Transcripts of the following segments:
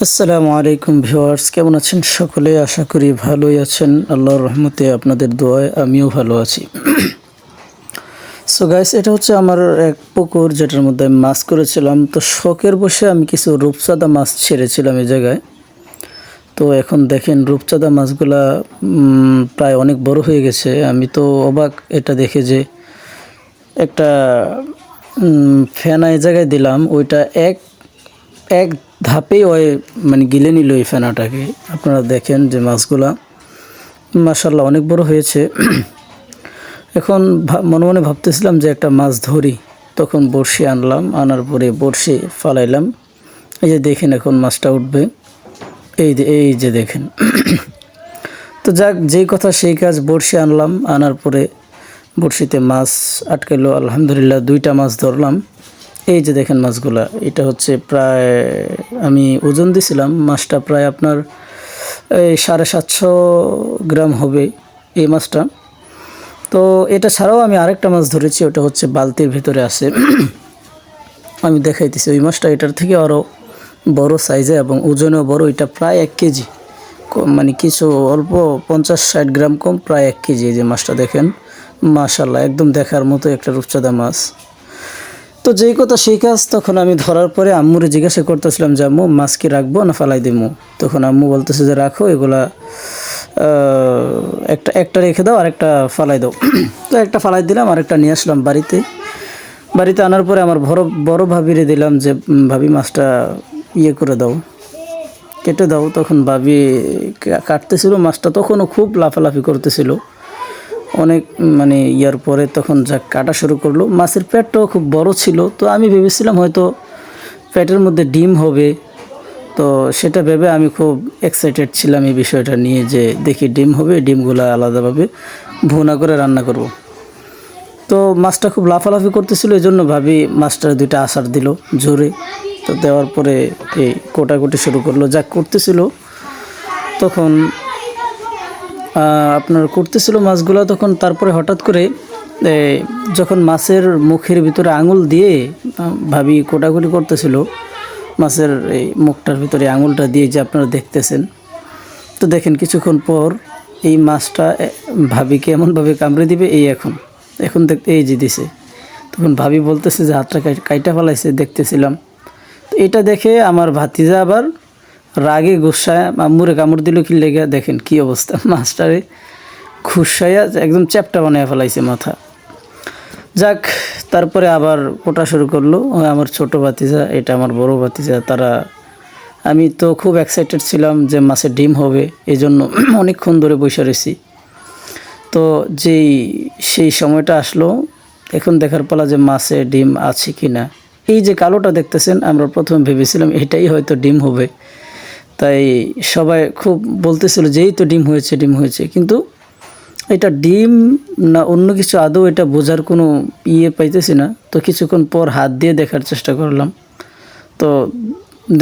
আসসালামু আলাইকুম ভিউয়ার্স, কেমন আছেন সকলে? আশা করি ভালোই আছেন। আল্লাহর রহমতে আপনাদের দোয়ায় আমিও ভালো আছি। সো গাইস, এটা হচ্ছে আমার এক পুকুর যেটার মধ্যে আমি মাছ করেছিলাম। তো শখের বসে আমি কিছু রূপচাঁদা মাছ ছেড়েছিলাম এই জায়গায়। তো এখন দেখেন রূপচাঁদা মাছগুলা প্রায় অনেক বড় হয়ে গেছে। আমি তো অবাক এটা দেখে যে একটা ফেনা এই জায়গায় দিলাম, ওইটা এক এক ধাপেই ওই মানে গিলে নিল এই ফেনাটাকে। আপনারা দেখেন যে মাছগুলা মাশাআল্লাহ অনেক বড় হয়েছে। এখন মনে মনে ভাবতেছিলাম যে একটা মাছ ধরি, তখন বড়শি আনলাম, আনার পরে বড়শি ফালাইলাম। এই যে দেখেন এখন মাছটা উঠবে, এই যে দেখেন। তো যাক, যেই কথা সেই কাজ, বড়শি আনলাম, আনার পরে বড়শিতে মাছ আটকাইলো। আলহামদুলিল্লাহ 2টা মাছ ধরলাম। এই যে দেখেন মাছগুলা, এটা হচ্ছে প্রায় আমি ওজন দিছিলাম মাছটা প্রায় আপনার এই 750 গ্রাম হবে এই মাছটা। তো এটা ছাড়াও আমি আরেকটা মাছ ধরেছি, ওটা হচ্ছে বালতির ভিতরে আছে। আমি দেখাইতেছি ওই মাছটা এটার থেকে আরও বড় সাইজে এবং ওজনেও বড়। এটা প্রায় 1 কেজি, মানে কিছু অল্প 50-60 গ্রাম কম, প্রায় 1 কেজি। এই যে মাছটা দেখেন, মাশাআল্লাহ একদম দেখার মতো একটা রূপচাঁদা মাছ। তো যেই কথা সেই কাজ, তখন আমি ধরার পরে আম্মুরে জিজ্ঞাসা করতেছিলাম যে আম্মু মাছ কি রাখবো না ফালাই দিমু। তখন আম্মু বলতেছে যে রাখো, এগুলা একটা রেখে দাও আর একটা ফালাই দাও। তো একটা ফালাই দিলাম, আর একটা নিয়ে আসলাম বাড়িতে আনার পরে আমার বড় ভাবিরে দিলাম যে ভাবি মাছটা করে দাও, কেটে দাও। তখন ভাবি কাটতেছিল মাছটা, তখনও খুব লাফালাফি করতেছিল অনেক, মানে ইয়ার পরে তখন যা কাটা শুরু করলো। মাছের পেটটাও খুব বড় ছিল। তো আমি ভেবেছিলাম হয়তো পেটের মধ্যে ডিম হবে, তো সেটা ভেবে আমি খুব এক্সাইটেড ছিলাম এই বিষয়টা নিয়ে, যে দেখি ডিম হবে, ডিমগুলো আলাদাভাবে ভুনা করে রান্না করব। তো মাছটা খুব লাফালাফি করতেছিল, এই জন্য ভাবি মাছটা 2টা আছাড় দিল জোরে। তো দেওয়ার পরে এই কোটাকুটি শুরু করলো, যা করতেছিল তখন আপনার করতেছিল মাছগুলো। তখন তারপরে হঠাৎ করে যখন মাছের মুখের ভিতরে আঙুল দিয়ে ভাবি কোটাকুটি করতেছিল, মাছের এই মুখটার ভিতরে আঙুলটা দিয়ে যে আপনারা দেখতেছেন। তো দেখেন কিছুক্ষণ পর এই মাছটা ভাবিকে এমনভাবে কামড়ে দিবে, এখন দেখতে এই যে দিছে। তখন ভাবি বলতেছে যে হাতটা কাইটা ফেলাইছে, দেখতেছিলাম। তো এটা দেখে আমার ভাতিজা আবার রাগে গুসায় আম্মুরে কামড় দিল কি লেগে। দেখেন কি অবস্থা, মাছটারে খুসাইয়া একদম চ্যাপটা বানিয়ে ফেলাইছে মাথা। যাক, তারপরে আবার কোটা শুরু করলো আমার ছোট ভাতিজা, এটা আমার বড় ভাতিজা। আমি তো খুব এক্সাইটেড ছিলাম যে মাছের ডিম হবে, এই জন্য অনেকক্ষণ ধরে বসে রয়েছি। তো সেই সময়টা আসলো, এখন দেখার পালা যে মাছে ডিম আছে কি না। এই যে কালোটা দেখতেছেন, আমরা প্রথমে ভেবেছিলাম এটাই হয়তো ডিম হবে, তাই সবাই খুব বলতেছিল যে এই তো ডিম হয়েছে, কিন্তু এটা ডিম না অন্য কিছু আদৌ এটা বোঝার কোনো পাইতেছি না। তো কিছুক্ষণ পর হাত দিয়ে দেখার চেষ্টা করলাম, তো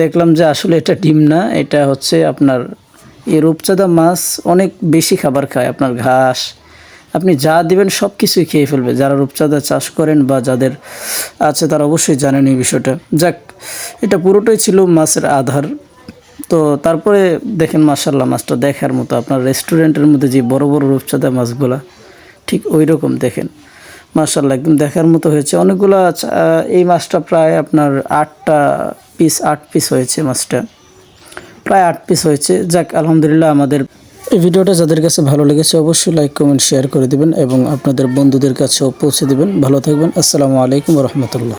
দেখলাম যে আসলে এটা ডিম না, এটা হচ্ছে আপনার এই রূপচাঁদা মাছ অনেক বেশি খাবার খায়। আপনার ঘাস আপনি যা দিবেন সব কিছুই খেয়ে ফেলবে। যারা রূপচাঁদা চাষ করেন বা যাদের আছে তারা অবশ্যই জানেন এই বিষয়টা। যাক, এটা পুরোটাই ছিল মাছের আধার। তো তারপরে দেখেন মাশাআল্লাহ মাছটা দেখার মতো। আপনার রেস্টুরেন্টের মধ্যে যে বড় বড় রূপচাঁদা মাছগুলা, ঠিক ওই রকম দেখেন মাশাআল্লাহ একদম দেখার মতো হয়েছে অনেকগুলা। এই মাছটা প্রায় আপনার 8 পিস হয়েছে, মাছটা প্রায় 8 পিস হয়েছে। যাক আলহামদুলিল্লাহ। আমাদের এই ভিডিওটা যাদের কাছে ভালো লেগেছে অবশ্যই লাইক কমেন্ট শেয়ার করে দিবেন এবং আপনাদের বন্ধুদের কাছেও পৌঁছে দিবেন। ভালো থাকবেন। আসসালামু আলাইকুম ওয়া রাহমাতুল্লাহ।